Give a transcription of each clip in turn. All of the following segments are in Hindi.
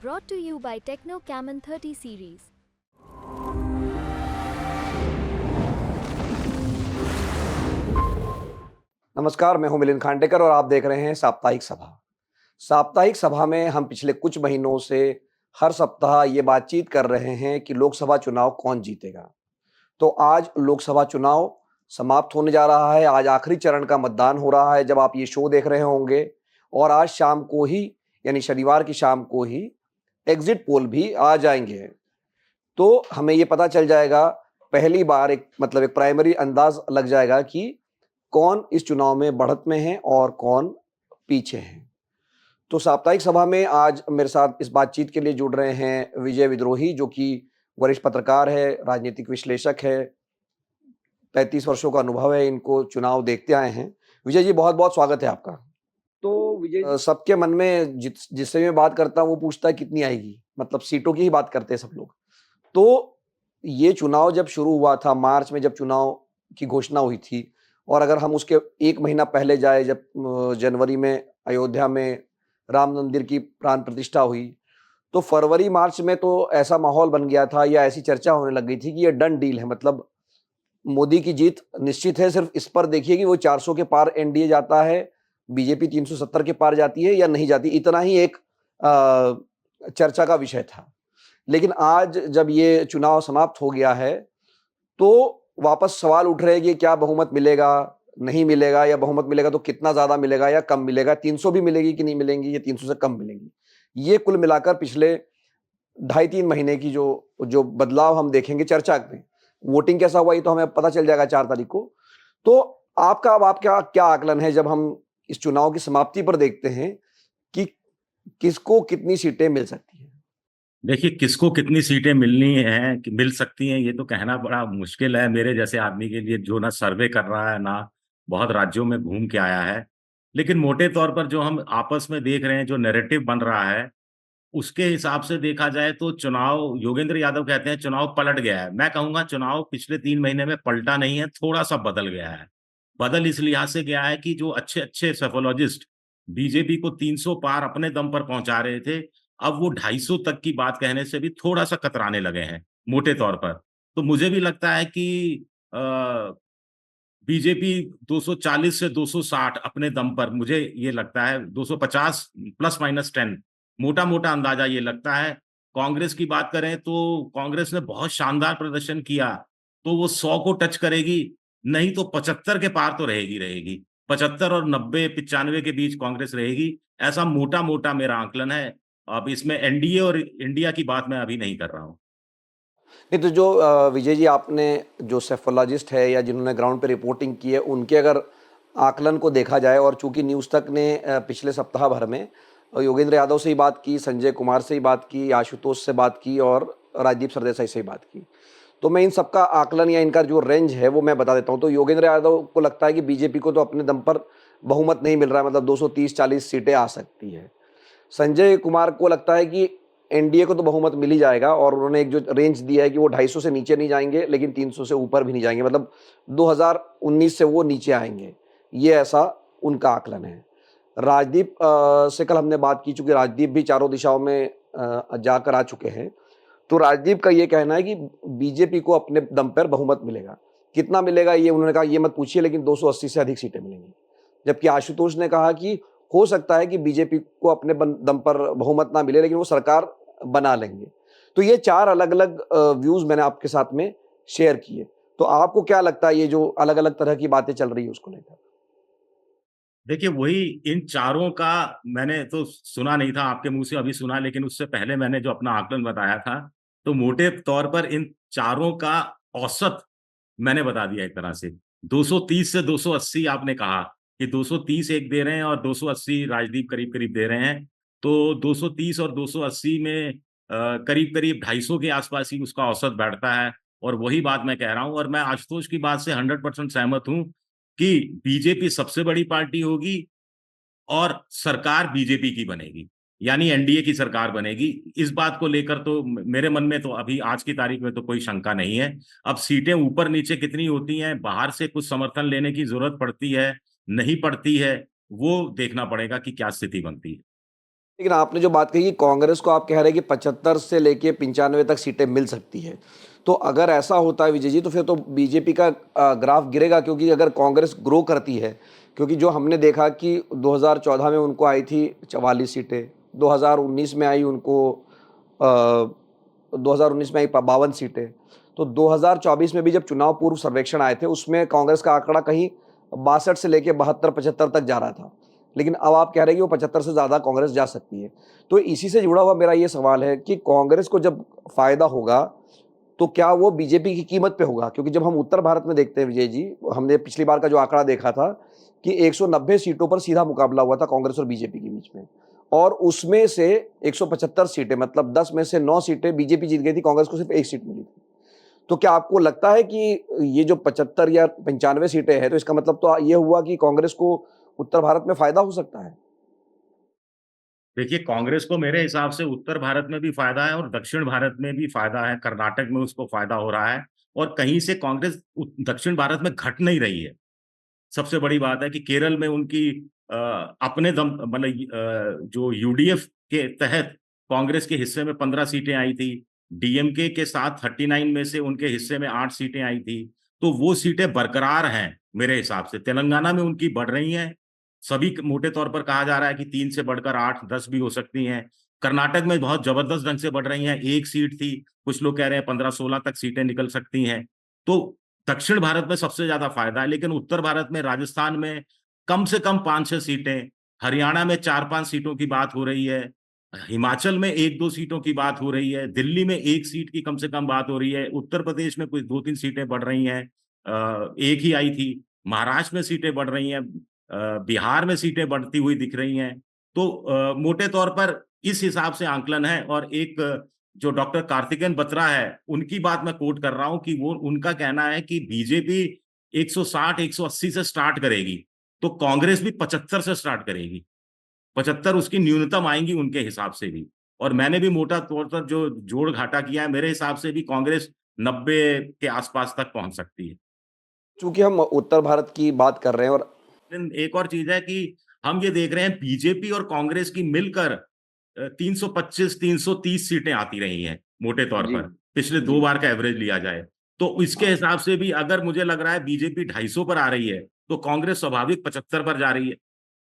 Brought to you by Techno Camon 30 series. नमस्कार, मैं हूं मिलिंद खांडेकर और आप देख रहे हैं साप्ताहिक सभा। साप्ताहिक सभा में हम पिछले कुछ महीनों से हर सप्ताह ये बातचीत कर रहे हैं कि लोकसभा चुनाव कौन जीतेगा। तो आज लोकसभा चुनाव समाप्त होने जा रहा है। आज आखिरी चरण का मतदान हो रहा है जब आप ये शो देख रहे होंगे, और आज शाम को ही यानी शनिवार की शाम को ही एग्जिट पोल भी आ जाएंगे। तो हमें ये पता चल जाएगा, पहली बार एक प्राइमरी अंदाज लग जाएगा कि कौन इस चुनाव में बढ़त में है और कौन पीछे है। तो साप्ताहिक सभा में आज मेरे साथ इस बातचीत के लिए जुड़ रहे हैं विजय विद्रोही, जो कि वरिष्ठ पत्रकार है, राजनीतिक विश्लेषक है, 35 वर्षों का अनुभव है, इनको चुनाव देखते आए हैं। विजय जी, बहुत बहुत स्वागत है आपका। तो विजय सबके मन में जिससे मैं बात करता हूँ वो पूछता है कितनी आएगी, मतलब सीटों की ही बात करते हैं सब लोग। तो ये चुनाव जब शुरू हुआ था, मार्च में जब चुनाव की घोषणा हुई थी, और अगर हम उसके 1 महीना पहले जाए, जब जनवरी में अयोध्या में राम मंदिर की प्राण प्रतिष्ठा हुई, तो फरवरी मार्च में तो ऐसा माहौल बन गया था या ऐसी चर्चा होने लग गई थी कि ये डन डील है, मतलब मोदी की जीत निश्चित है। सिर्फ इस पर देखिए कि वो 400 के पार एनडीए जाता है, बीजेपी 370 के पार जाती है या नहीं जाती, इतना ही एक चर्चा का विषय था। लेकिन आज जब ये चुनाव समाप्त हो गया है, तो वापस सवाल उठ रहे हैं कि क्या बहुमत मिलेगा, नहीं मिलेगा, या बहुमत मिलेगा तो कितना ज़्यादा मिलेगा या कम मिलेगा, 300 भी मिलेगी कि नहीं मिलेंगी, या 300 से कम मिलेंगी। ये कुल मिलाकर पिछले ढाई 3 महीने की जो जो बदलाव हम देखेंगे चर्चा में। वोटिंग कैसा हुआ ये तो हमें पता चल जाएगा 4 तारीख को। तो आपका क्या आकलन है जब हम इस चुनाव की समाप्ति पर देखते हैं कि किसको कितनी सीटें मिल सकती हैं? देखिए, किसको कितनी सीटें मिलनी हैं कि मिल सकती हैं, ये तो कहना बड़ा मुश्किल है मेरे जैसे आदमी के लिए, जो ना सर्वे कर रहा है, ना बहुत राज्यों में घूम के आया है। लेकिन मोटे तौर पर जो हम आपस में देख रहे हैं, जो नैरेटिव बन रहा है, उसके हिसाब से देखा जाए तो चुनाव, योगेंद्र यादव कहते हैं चुनाव पलट गया है। मैं कहूँगा चुनाव पिछले 3 महीने में पलटा नहीं है, थोड़ा-सा बदल गया है। बदल इस लिहाज से गया है कि जो अच्छे-अच्छे सेफोलॉजिस्ट बीजेपी को 300 पार अपने दम पर पहुँचा रहे थे, अब वो 250 तक की बात कहने से भी थोड़ा-सा कतराने लगे हैं, मोटे तौर पर। तो मुझे भी लगता है कि अ, बीजेपी 240 से 260 अपने दम पर, मुझे ये लगता है 250 प्लस माइनस 10, मोटा-मोटा अंदाजा ये लगता है। कांग्रेस की बात करें तो कांग्रेस ने बहुत शानदार प्रदर्शन किया, तो वो 100 को टच करेगी, नहीं तो 75 के पार तो रहेगी। 75 और 90-95 के बीच कांग्रेस रहेगी, ऐसा मोटा-मोटा मेरा आकलन है। अब इसमें एनडीए और इंडिया की बात मैं अभी नहीं कर रहा हूँ। नहीं, तो जो विजय जी, आपने जो सेफोलॉजिस्ट है या जिन्होंने ग्राउंड पे रिपोर्टिंग की है, उनके अगर आकलन को देखा जाए, और चूंकि न्यूज़ तक ने पिछले सप्ताह भर में योगेंद्र यादव से ही बात की, संजय कुमार से ही बात की, आशुतोष से बात की और राजदीप सरदेसाई से ही बात की, तो मैं इन सबका आकलन या इनका जो रेंज है वो मैं बता देता हूँ। तो योगेंद्र यादव को लगता है कि बीजेपी को तो अपने दम पर बहुमत नहीं मिल रहा है, मतलब 230-40 सीटें आ सकती है। संजय कुमार को लगता है कि एनडीए को तो बहुमत मिल ही जाएगा, और उन्होंने एक जो रेंज दिया है कि वो 250 से नीचे नहीं जाएंगे लेकिन 300 से ऊपर भी नहीं जाएंगे, मतलब 2019 से वो नीचे आएंगे, ये ऐसा उनका आकलन है। राजदीप से कल हमने बात की, चूंकि राजदीप भी चारों दिशाओं में जाकर आ चुके हैं, तो राजदीप का ये कहना है कि बीजेपी को अपने दम पर बहुमत मिलेगा। कितना मिलेगा ये उन्होंने कहा ये मत पूछिए, लेकिन 280 से अधिक सीटें मिलेंगी। जबकि आशुतोष ने कहा कि हो सकता है कि बीजेपी को अपने दम पर बहुमत ना मिले, लेकिन वो सरकार बना लेंगे। तो ये 4 अलग-अलग व्यूज मैंने आपके साथ में शेयर किए। तो आपको क्या लगता है ये जो अलग-अलग तरह की बातें चल रही है उसको लेकर? देखिए, वही इन चारों का मैंने तो सुना नहीं था, आपके मुँह से अभी सुना, लेकिन उससे पहले मैंने जो अपना आकलन बताया था, तो मोटे तौर पर इन चारों का औसत मैंने बता दिया एक तरह से। 230 से 280 आपने कहा कि 230 एक दे रहे हैं और 280 राजदीप करीब-करीब दे रहे हैं। तो 230 और 280 में करीब-करीब 250 के आसपास ही उसका औसत बैठता है, और वही बात मैं कह रहा हूँ, और मैं आशुतोष की बात से 100% सहमत हूँ कि बीजेपी सबसे बड़ी पार्टी होगी और सरकार बीजेपी की बनेगी, यानी एनडीए की सरकार बनेगी। इस बात को लेकर तो मेरे मन में तो अभी आज की तारीख में तो कोई शंका नहीं है। अब सीटें ऊपर-नीचे कितनी होती हैं, बाहर से कुछ समर्थन लेने की ज़रूरत पड़ती है, नहीं पड़ती है, वो देखना पड़ेगा कि क्या स्थिति बनती है। लेकिन आपने जो बात कही कि कांग्रेस को आप कह रहे हैं कि 75 से लेके 95 तक सीटें मिल सकती है। तो अगर ऐसा होता है विजय जी, तो फिर तो बीजेपी का ग्राफ गिरेगा, क्योंकि अगर कांग्रेस ग्रो करती है, क्योंकि जो हमने देखा कि 2014 में उनको आई थी 44 सीटें, 2019 में आई उनको 2019 में आई 52 सीटें। तो 2024 में भी जब चुनाव पूर्व सर्वेक्षण आए थे, उसमें कांग्रेस का आंकड़ा कहीं 62 से लेके 72-75 तक जा रहा था। लेकिन अब आप कह रहे हैं कि वो 75 से ज़्यादा कांग्रेस जा सकती है। तो इसी से जुड़ा हुआ मेरा ये सवाल है कि कांग्रेस को जब फ़ायदा होगा, तो क्या वो बीजेपी की कीमत पे होगा? क्योंकि जब हम उत्तर भारत में देखते हैं विजय जी, हमने पिछली बार का जो आंकड़ा देखा था कि 190 सीटों पर सीधा मुकाबला हुआ था कांग्रेस और बीजेपी के बीच में, और उसमें से 175 सीटें, मतलब 10 में से 9 सीटें बीजेपी जीत गई थी, कांग्रेस को सिर्फ 1 सीट मिली थी। तो क्या आपको लगता है कि ये जो 75 या 95 सीटें हैं, तो इसका मतलब तो ये हुआ कि कांग्रेस को उत्तर भारत में फ़ायदा हो सकता है? देखिए, कांग्रेस को मेरे हिसाब से उत्तर भारत में भी फायदा है और दक्षिण भारत में भी फायदा है। कर्नाटक में उसको फायदा हो रहा है और कहीं से कांग्रेस दक्षिण भारत में घट नहीं रही है। सबसे बड़ी बात है कि केरल में उनकी अपने दम मतलब जो यूडीएफ के तहत कांग्रेस के हिस्से में 15 सीटें आई थी। डीएमके के साथ 39 में से उनके हिस्से में 8 सीटें आई थी। तो वो सीटें बरकरार हैं मेरे हिसाब से। तेलंगाना में उनकी बढ़ रही हैं। सभी मोटे तौर पर कहा जा रहा है कि 3 से बढ़कर 8, 10 भी हो सकती हैं। कर्नाटक में बहुत जबरदस्त ढंग से बढ़ रही हैं। 1 सीट थी, कुछ लोग कह रहे हैं 15-16 तक सीटें निकल सकती हैं। तो दक्षिण भारत में सबसे ज्यादा फायदा है, लेकिन उत्तर भारत में राजस्थान में कम से कम 5-6 सीटें, हरियाणा में 4-5 सीटों की बात हो रही है, हिमाचल में 1-2 सीटों की बात हो रही है, दिल्ली में 1 सीट की कम से कम बात हो रही है, उत्तर प्रदेश में कुछ 2-3 सीटें बढ़ रही हैं, एक ही आई थी, महाराष्ट्र में सीटें बढ़ रही हैं, बिहार में सीटें बढ़ती हुई दिख रही हैं। तो मोटे तौर पर इस हिसाब से आंकलन है। और एक जो डॉक्टर कार्तिकेयन बत्रा है, उनकी बात मैं कोट कर रहा हूं कि वो उनका कहना है कि बीजेपी 160-180 से स्टार्ट करेगी, तो कांग्रेस भी 75 से स्टार्ट करेगी। 75 उसकी न्यूनतम आएंगी उनके हिसाब से भी। और मैंने भी मोटा तौर पर जो जोड़ घाटा किया है, मेरे हिसाब से भी कांग्रेस 90 के आसपास तक पहुंच सकती है। चूंकि हम उत्तर भारत की बात कर रहे हैं, और लेकिन एक और चीज है कि हम ये देख रहे हैं बीजेपी और कांग्रेस की मिलकर 325-330 सीटें आती रही हैं मोटे तौर जी, पर, पिछले 2 जी, बार का एवरेज लिया जाए। तो इसके हाँ। हिसाब से भी अगर मुझे लग रहा है बीजेपी 250 पर आ रही है, तो कांग्रेस स्वाभाविक 75 पर जा रही है,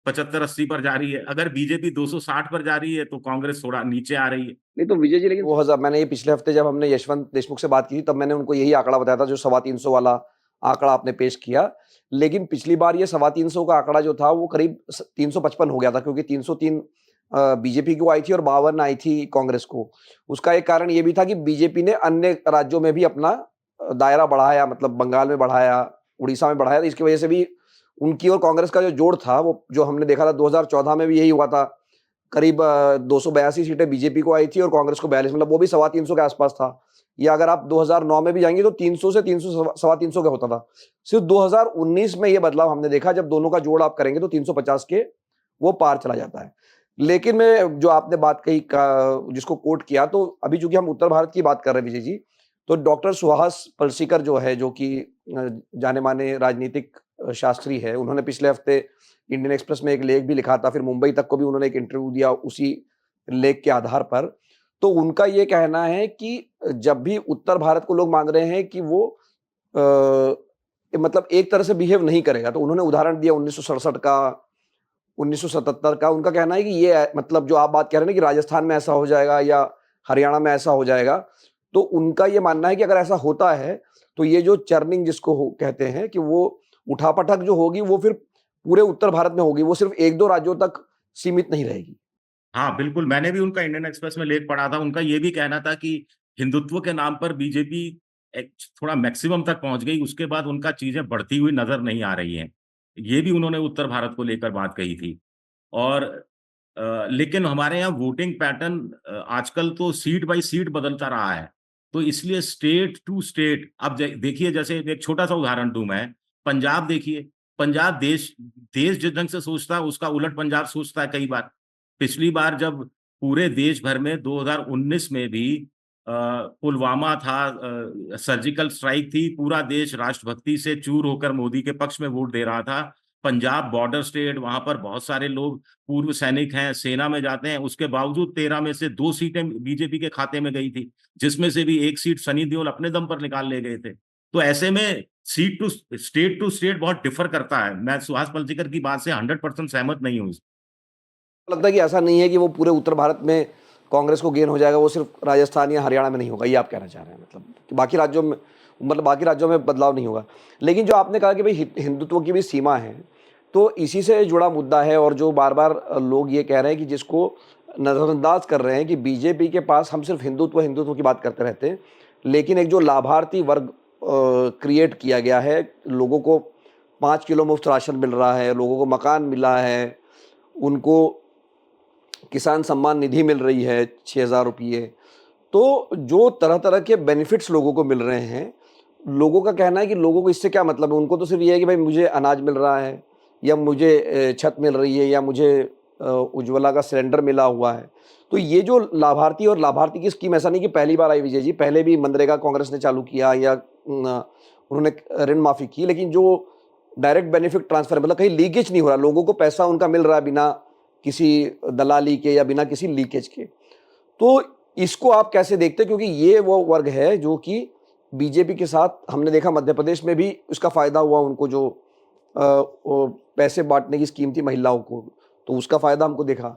75-80 पर जा रही है। अगर बीजेपी 260 पर जा रही है, तो कांग्रेस थोड़ा नीचे आ रही है। नहीं तो विजय जी, लेकिन 2000, मैंने ये पिछले हफ्ते जब हमने यशवंत देशमुख से बात की थी, तब मैंने उनको यही आंकड़ा बताया था जो 325 वाला आंकड़ा आपने पेश किया। लेकिन पिछली बार ये 325 का आंकड़ा जो था वो करीब 355 हो गया था, क्योंकि 303 बीजेपी को आई थी और 52 आई थी कांग्रेस को। उसका एक कारण ये भी था कि बीजेपी ने अन्य राज्यों में भी अपना दायरा बढ़ाया, मतलब बंगाल में बढ़ाया, उड़ीसा में बढ़ाया, तो इसकी वजह से भी उनकी और कांग्रेस का जो जोड़ था, वो जो हमने देखा था 2014 में भी यही हुआ था। करीब 282 सीटें बीजेपी को आई थी और कांग्रेस को 42, मतलब वो भी 325 के आसपास था। या अगर आप 2009 में भी जाएंगे तो 300 से 300 325 का होता था। सिर्फ 2019 में ये बदलाव हमने देखा, जब दोनों का जोड़ आप करेंगे तो 350 के वो पार चला जाता है। लेकिन मैं जो आपने बात कही जिसको कोट किया, तो अभी चूंकि हम उत्तर भारत की बात कर रहे हैं विजय जी, तो डॉक्टर सुहास पलसीकर जो है, जो कि जाने माने राजनीतिक शास्त्री है, उन्होंने पिछले हफ्ते इंडियन एक्सप्रेस में एक लेख भी लिखा था, फिर मुंबई तक को भी उन्होंने एक इंटरव्यू दिया उसी लेख के आधार पर। तो उनका ये कहना है कि जब भी उत्तर भारत को लोग मान रहे हैं कि वो मतलब एक तरह से बिहेव नहीं करेगा, तो उन्होंने उदाहरण दिया 1967 का, 1977 का। उनका कहना है कि ये मतलब जो आप बात कह रहे हैं ना कि राजस्थान में ऐसा हो जाएगा या हरियाणा में ऐसा हो जाएगा, तो उनका ये मानना है कि अगर ऐसा होता है, तो ये जो चर्निंग जिसको कहते हैं कि वो उठापटक जो होगी वो फिर पूरे उत्तर भारत में होगी, वो सिर्फ 1-2 राज्यों तक सीमित नहीं रहेगी। हाँ, बिल्कुल, मैंने भी उनका इंडियन एक्सप्रेस में लेख पढ़ा था। उनका ये भी कहना था कि हिंदुत्व के नाम पर बीजेपी एक थोड़ा मैक्सिमम तक पहुंच गई, उसके बाद उनका चीजें बढ़ती हुई नजर नहीं आ रही हैं। ये भी उन्होंने उत्तर भारत को लेकर बात कही थी। और लेकिन हमारे यहाँ वोटिंग पैटर्न आजकल तो सीट बाय सीट बदलता रहा है। तो इसलिए स्टेट टू स्टेट अब देखिए, जैसे एक छोटा सा उदाहरण दूं मैं, पंजाब देखिए। पंजाब देश देश जिस ढंग से सोचता है उसका उलट पंजाब सोचता है कई बार। पिछली बार जब पूरे देश भर में 2019 में भी पुलवामा था, सर्जिकल स्ट्राइक थी, पूरा देश राष्ट्रभक्ति से चूर होकर मोदी के पक्ष में वोट दे रहा था। पंजाब बॉर्डर स्टेट, वहां पर बहुत सारे लोग पूर्व सैनिक हैं, सेना में जाते हैं, उसके बावजूद 13 में से 2 सीटें बीजेपी के खाते में गई थी, जिसमें से भी एक सीट सनी देओल अपने दम पर निकाल ले गए थे। तो ऐसे में सीट टू स्टेट बहुत डिफर करता है। मैं सुहास पलचीकर की बात से 100% सहमत नहीं हूँ। लगता है कि ऐसा नहीं है कि वो पूरे उत्तर भारत में कांग्रेस को गेन हो जाएगा, वो सिर्फ राजस्थान या हरियाणा में नहीं होगा, ये आप कहना चाह रहे हैं? मतलब कि बाकी राज्यों में, मतलब बाकी राज्यों में बदलाव नहीं होगा। लेकिन जो आपने कहा कि भाई हिंदुत्व की भी सीमा है, तो इसी से जुड़ा मुद्दा है, और जो बार बार लोग ये कह रहे हैं कि जिसको नज़रअंदाज कर रहे हैं कि बीजेपी के पास हम सिर्फ हिंदुत्व हिंदुत्व की बात करते रहते हैं, लेकिन एक जो लाभार्थी वर्ग क्रिएट किया गया है, लोगों को 5 किलो मुफ्त राशन मिल रहा है, लोगों को मकान मिला है, उनको किसान सम्मान निधि मिल रही है 6,000 रुपये। तो जो तरह तरह के बेनिफिट्स लोगों को मिल रहे हैं, लोगों का कहना है कि लोगों को इससे क्या मतलब है, उनको तो सिर्फ ये है कि भाई मुझे अनाज मिल रहा है, या मुझे छत मिल रही है, या मुझे उज्ज्वला का सिलेंडर मिला हुआ है। तो ये जो लाभार्थी और लाभार्थी की स्कीम, ऐसा नहीं कि पहली बार आई विजय जी, पहले भी मनरेगा कांग्रेस ने चालू किया, या उन्होंने ऋण माफ़ी की, लेकिन जो डायरेक्ट बेनिफिट ट्रांसफर, मतलब कहीं लीकेज नहीं हो रहा, लोगों को पैसा उनका मिल रहा है बिना किसी दलाली के या बिना किसी लीकेज के। तो इसको आप कैसे देखते हैं? क्योंकि ये वो वर्ग है जो कि बीजेपी के साथ, हमने देखा मध्य प्रदेश में भी उसका फ़ायदा हुआ उनको, जो वो पैसे बांटने की स्कीम थी महिलाओं को, तो उसका फ़ायदा हमको देखा।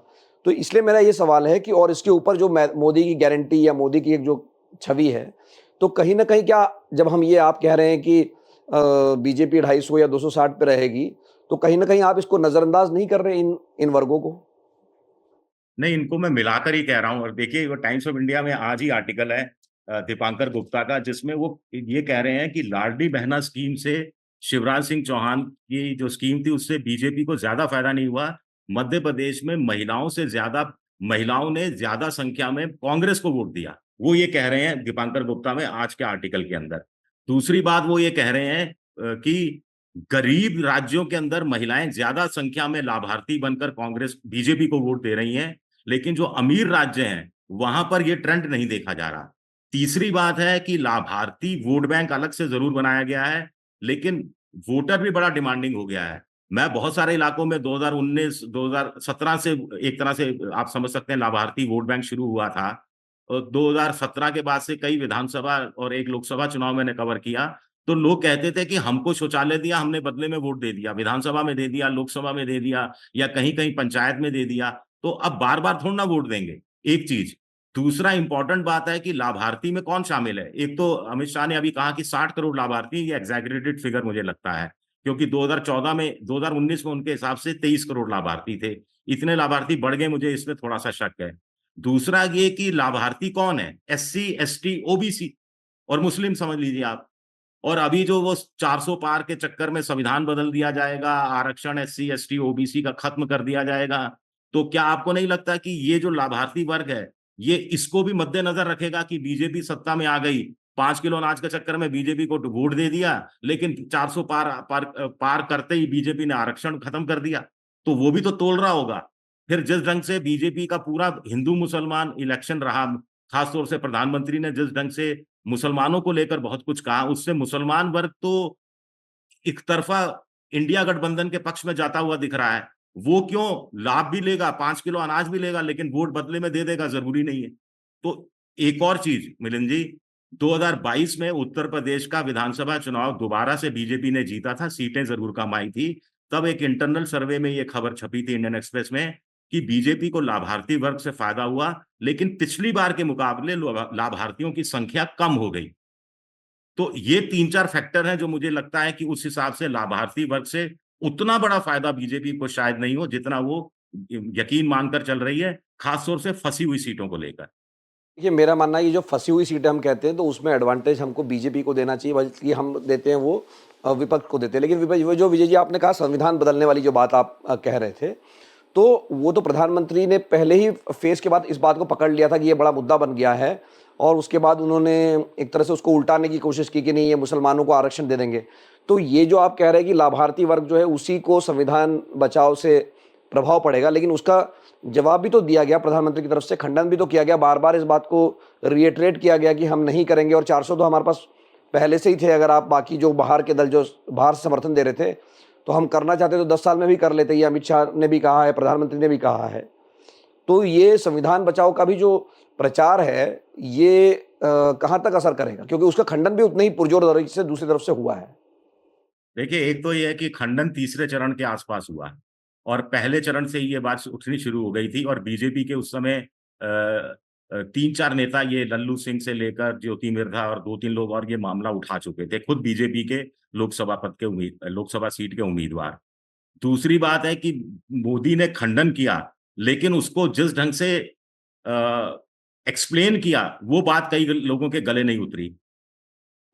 तो इसलिए मेरा ये सवाल है कि, और इसके ऊपर जो मोदी की गारंटी या मोदी की एक जो छवि है, तो कहीं ना कहीं क्या, जब हम ये आप कह रहे हैं कि बीजेपी 250 या 260 पे रहेगी, तो कहीं ना कहीं आप इसको नज़रअंदाज नहीं कर रहे इन वर्गों को? नहीं, इनको मैं मिलाकर ही कह रहा हूँ। और देखिए, वो टाइम्स ऑफ इंडिया में आज ही आर्टिकल है दीपांकर गुप्ता का, जिसमें वो ये कह रहे हैं कि लाडली बहना स्कीम से शिवराज सिंह चौहान की जो स्कीम थी, उससे बीजेपी को ज्यादा फायदा नहीं हुआ। मध्य प्रदेश में महिलाओं ने ज्यादा संख्या में कांग्रेस को वोट दिया, वो ये कह रहे हैं दीपांकर गुप्ता में आज के आर्टिकल के अंदर। दूसरी बात वो ये कह रहे हैं कि गरीब राज्यों के अंदर महिलाएं ज्यादा संख्या में लाभार्थी बनकर कांग्रेस बीजेपी को वोट दे रही हैं, लेकिन जो अमीर राज्य हैं वहां पर यह ट्रेंड नहीं देखा जा रहा। तीसरी बात है कि लाभार्थी वोट बैंक अलग से जरूर बनाया गया है, लेकिन वोटर भी बड़ा डिमांडिंग हो गया है। मैं बहुत सारे इलाकों में 2019 2017 से एक तरह से आप समझ सकते हैं लाभार्थी वोट बैंक शुरू हुआ था, और 2017 के बाद से कई विधानसभा और एक लोकसभा चुनाव मैंने कवर किया। तो लोग कहते थे कि हमको शौचालय दिया, हमने बदले में वोट दे दिया, विधानसभा में दे दिया, लोकसभा में दे दिया, या कहीं कहीं पंचायत में दे दिया, तो अब बार बार थोड़ा ना वोट देंगे। एक चीज। दूसरा इंपॉर्टेंट बात है कि लाभार्थी में कौन शामिल है। एक तो अमित शाह ने अभी कहा कि 60 करोड़ लाभार्थी, ये एग्जैगरेटेड फिगर मुझे लगता है, क्योंकि 2019 में उनके हिसाब से 23 करोड़ लाभार्थी थे। इतने लाभार्थी बढ़ गए, मुझे इसमें थोड़ा सा शक है। दूसरा ये कि लाभार्थी कौन है, SC ST OBC और मुस्लिम समझ लीजिए आप। और अभी जो वो 400 पार के चक्कर में संविधान बदल दिया जाएगा, आरक्षण SC ST OBC का खत्म कर दिया जाएगा, तो क्या आपको नहीं लगता कि ये जो लाभार्थी वर्ग है, ये इसको भी मद्देनजर रखेगा कि बीजेपी सत्ता में आ गई, 5 किलो अनाज के चक्कर में बीजेपी को वोट दे दिया, लेकिन 400 पार करते ही बीजेपी ने आरक्षण खत्म कर दिया, तो वो भी तो तोल रहा होगा। फिर जिस ढंग से बीजेपी का पूरा हिंदू मुसलमान इलेक्शन रहा, खासतौर से प्रधानमंत्री ने जिस ढंग से मुसलमानों को लेकर बहुत कुछ कहा, उससे मुसलमान वर्ग तो एक तरफा इंडिया गठबंधन के पक्ष में जाता हुआ दिख रहा है। वो क्यों लाभ भी लेगा, 5 किलो अनाज भी लेगा, लेकिन वोट बदले में दे देगा, जरूरी नहीं है। तो एक और चीज मिलिंद जी, 2022 में उत्तर प्रदेश का विधानसभा चुनाव दोबारा से बीजेपी ने जीता था, सीटें जरूर कम आई थी। तब एक इंटरनल सर्वे में ये खबर छपी थी इंडियन एक्सप्रेस में कि बीजेपी को लाभार्थी वर्ग से फायदा हुआ, लेकिन पिछली बार के मुकाबले लाभार्थियों की संख्या कम हो गई। तो ये 3-4 फैक्टर हैं जो मुझे लगता है कि उस हिसाब से लाभार्थी वर्ग से उतना बड़ा फायदा बीजेपी को शायद नहीं हो जितना वो यकीन मानकर चल रही है, खासतौर से फंसी हुई सीटों को लेकर। देखिए, मेरा मानना है ये जो फंसी हुई सीटें हम कहते हैं, तो उसमें एडवांटेज हमको बीजेपी को देना चाहिए, बल्कि हम देते हैं वो विपक्ष को देते हैं। लेकिन विपक्ष, वो जो विजय जी आपने कहा संविधान बदलने वाली जो बात आप कह रहे थे, तो वो तो प्रधानमंत्री ने पहले ही फेस के बाद इस बात को पकड़ लिया था कि ये बड़ा मुद्दा बन गया है, और उसके बाद उन्होंने एक तरह से उसको उल्टाने की कोशिश की कि नहीं, ये मुसलमानों को आरक्षण दे देंगे। तो ये जो आप कह रहे हैं कि लाभार्थी वर्ग जो है उसी को संविधान बचाओ से प्रभाव पड़ेगा, लेकिन उसका जवाब भी तो दिया गया प्रधानमंत्री की तरफ से, खंडन भी तो किया गया, बार बार इस बात को रिएटरेट किया गया कि हम नहीं करेंगे। और 400 तो हमारे पास पहले से ही थे, अगर आप बाकी जो बाहर के दल जो बाहर से समर्थन दे रहे थे, तो हम करना चाहते तो 10 साल में भी कर लेते, ये अमित शाह ने भी कहा है, प्रधानमंत्री ने भी कहा है। तो ये संविधान बचाओ का भी जो प्रचार है, ये कहाँ तक असर करेगा? क्योंकि उसका खंडन भी उतने ही पुरजोर तरीके से दूसरी तरफ से हुआ है। देखिए, एक तो ये है कि खंडन तीसरे चरण के आसपास हुआ है और पहले चरण से ही ये बात उठनी शुरू हो गई थी और बीजेपी के उस समय 3-4 नेता, ये लल्लू सिंह से लेकर ज्योति मिर्धा और 2-3 लोग और ये मामला उठा चुके थे, खुद बीजेपी के लोकसभा सीट के उम्मीदवार। दूसरी बात है कि मोदी ने खंडन किया, लेकिन उसको जिस ढंग से एक्सप्लेन किया, वो बात कई लोगों के गले नहीं उतरी।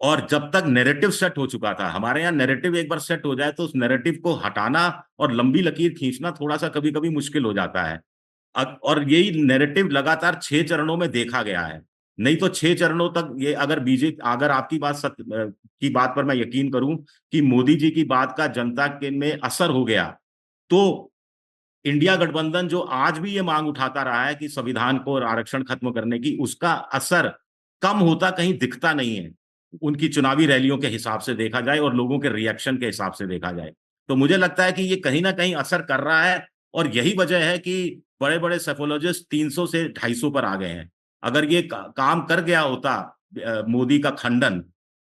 और जब तक नैरेटिव सेट हो चुका था, हमारे यहाँ नैरेटिव एक बार सेट हो जाए तो उस नैरेटिव को हटाना और लंबी लकीर खींचना थोड़ा-सा कभी-कभी मुश्किल हो जाता है। और यही नैरेटिव लगातार 6 चरणों में देखा गया है। नहीं तो 6 चरणों तक ये अगर आपकी की बात पर मैं यकीन करूँ कि मोदी जी की बात का जनता के में असर हो गया, तो इंडिया गठबंधन जो आज भी ये माँग उठाता रहा है कि संविधान को और आरक्षण खत्म करने की, उसका असर कम होता कहीं दिखता नहीं है। उनकी चुनावी रैलियों के हिसाब से देखा जाए और लोगों के रिएक्शन के हिसाब से देखा जाए। तो मुझे लगता है कि ये कहीं न कहीं असर कर रहा है और यही वजह है कि बड़े-बड़े सेफोलॉजिस्ट 300 से 250 पर आ गए हैं। अगर ये काम कर गया होता मोदी का खंडन,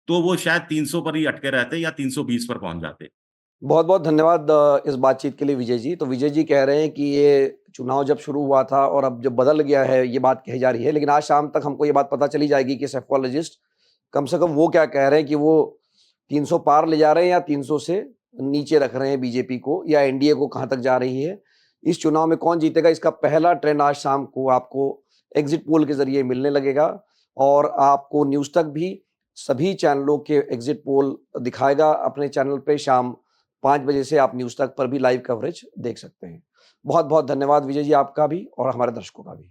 तो वो शायद 300 पर ही अटके रहते या 320 पर पहुँच जाते। बहुत-बहुत धन्यवाद इस बातचीत के लिए विजय जी। तो विजय जी कह रहे हैं कि ये चुनाव जब शुरू हुआ था और अब जब बदल गया है, ये बात कही जा रही है। लेकिन आज शाम तक हमको ये बात पता चली जाएगी कि सेफोलॉजिस्ट कम से कम वो क्या कह रहे हैं कि वो 300 पार ले जा रहे हैं या 300 से नीचे रख रहे हैं बीजेपी को, या एनडीए को कहाँ तक जा रही है। इस चुनाव में कौन जीतेगा, इसका पहला ट्रेंड आज शाम को आपको एग्जिट पोल के ज़रिए मिलने लगेगा और आपको न्यूज़ तक भी सभी चैनलों के एग्जिट पोल दिखाएगा अपने चैनल पे। शाम 5 बजे से आप न्यूज़ तक पर भी लाइव कवरेज देख सकते हैं। बहुत-बहुत धन्यवाद विजय जी आपका भी और हमारे दर्शकों का भी।